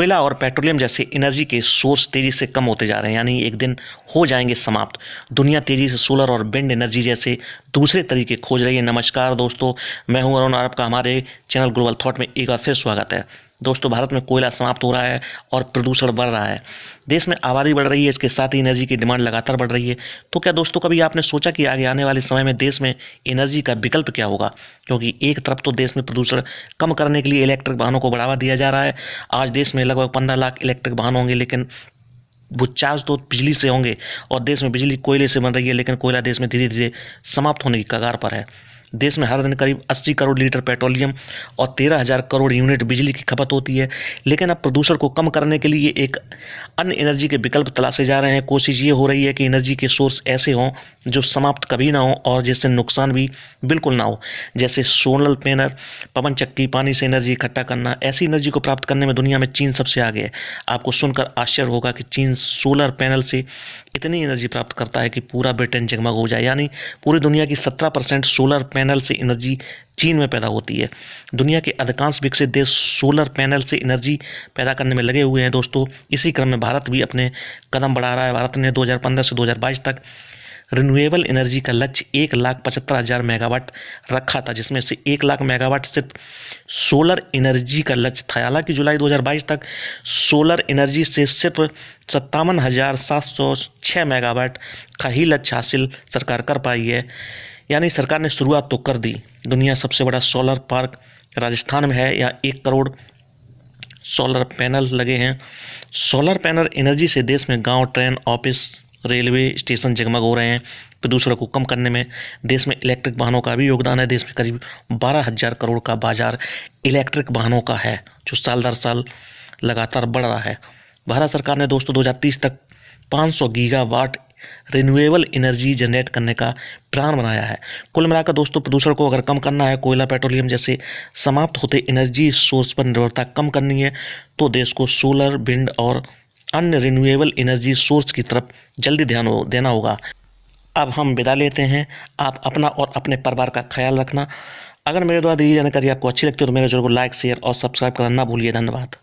कोयला और पेट्रोलियम जैसे एनर्जी के सोर्स तेजी से कम होते जा रहे हैं, यानी एक दिन हो जाएंगे समाप्त। दुनिया तेजी से सोलर और विंड एनर्जी जैसे दूसरे तरीके खोज रही है। नमस्कार दोस्तों, मैं हूं अरुण और आपका हमारे चैनल ग्लोबल थॉट में एक बार फिर स्वागत है। दोस्तों, भारत में कोयला समाप्त हो रहा है और प्रदूषण बढ़ रहा है। देश में आबादी बढ़ रही है, इसके साथ ही एनर्जी की डिमांड लगातार बढ़ रही है। तो क्या दोस्तों कभी आपने सोचा कि आगे आने वाले समय में देश में एनर्जी का विकल्प क्या होगा? क्योंकि एक तरफ तो देश में प्रदूषण कम करने के लिए इलेक्ट्रिक वाहनों को बढ़ावा दिया जा रहा है। आज देश में लगभग 15 लाख इलेक्ट्रिक वाहन होंगे, लेकिन वो चार्ज तो बिजली से होंगे और देश में बिजली कोयले से बन रही है, लेकिन कोयला देश में धीरे धीरे समाप्त होने की कगार पर है। देश में हर दिन करीब 80 करोड़ लीटर पेट्रोलियम और 13,000 करोड़ यूनिट बिजली की खपत होती है। लेकिन अब प्रदूषण को कम करने के लिए एक अन्य एनर्जी के विकल्प तलाशे जा रहे हैं। कोशिश ये हो रही है कि एनर्जी के सोर्स ऐसे हों जो समाप्त कभी ना हो और जिससे नुकसान भी बिल्कुल ना हो, जैसे सोलर पैनल, पवन चक्की, पानी से एनर्जी इकट्ठा करना। ऐसी एनर्जी को प्राप्त करने में दुनिया में चीन सबसे आगे है। आपको सुनकर आश्चर्य होगा कि चीन सोलर पैनल से इतनी एनर्जी प्राप्त करता है कि पूरा ब्रिटेन जगमग हो जाए, यानी पूरी दुनिया की 17% सोलर पैनल से एनर्जी चीन में पैदा होती है। दुनिया के अधिकांश विकसित देश सोलर पैनल से एनर्जी पैदा करने में लगे हुए हैं। दोस्तों, इसी क्रम में भारत भी अपने कदम बढ़ा रहा है। भारत ने 2015 से 2022 तक रिन्यूएबल एनर्जी का लक्ष्य 1,75,000 मेगावाट रखा था, जिसमें से 1 लाख मेगावाट सिर्फ सोलर एनर्जी का लक्ष्य था। हालांकि जुलाई 2022 तक सोलर एनर्जी से सिर्फ 57,706 मेगावाट का ही लक्ष्य हासिल सरकार कर पाई है। यानी सरकार ने शुरुआत तो कर दी। दुनिया सबसे बड़ा सोलर पार्क राजस्थान में है, यहाँ 1 करोड़ सोलर पैनल लगे हैं। सोलर पैनल एनर्जी से देश में गांव, ट्रेन, ऑफिस, रेलवे स्टेशन जगमग हो रहे हैं। प्रदूषण को कम करने में देश में इलेक्ट्रिक वाहनों का भी योगदान है। देश में करीब 12,000 करोड़ का बाजार इलेक्ट्रिक वाहनों का है, जो साल दर साल लगातार बढ़ रहा है। भारत सरकार ने दोस्तों 2030 तक 500 गीगावाट रिन्यूएबल एनर्जी जनरेट करने का प्लान बनाया है। कुल मिलाकर दोस्तों, प्रदूषण को अगर कम करना है, कोयला, पेट्रोलियम जैसे समाप्त होते एनर्जी सोर्स पर निर्भरता कम करनी है, तो देश को सोलर, विंड और अन्य रिन्यूएबल एनर्जी सोर्स की तरफ जल्दी ध्यान देना होगा। अब हम विदा लेते हैं। आप अपना और अपने परिवार का ख्याल रखना। अगर मेरे द्वारा दी जानकारी आपको अच्छी लगती है तो मेरे चैनल को लाइक, शेयर और सब्सक्राइब करना ना भूलिए। धन्यवाद।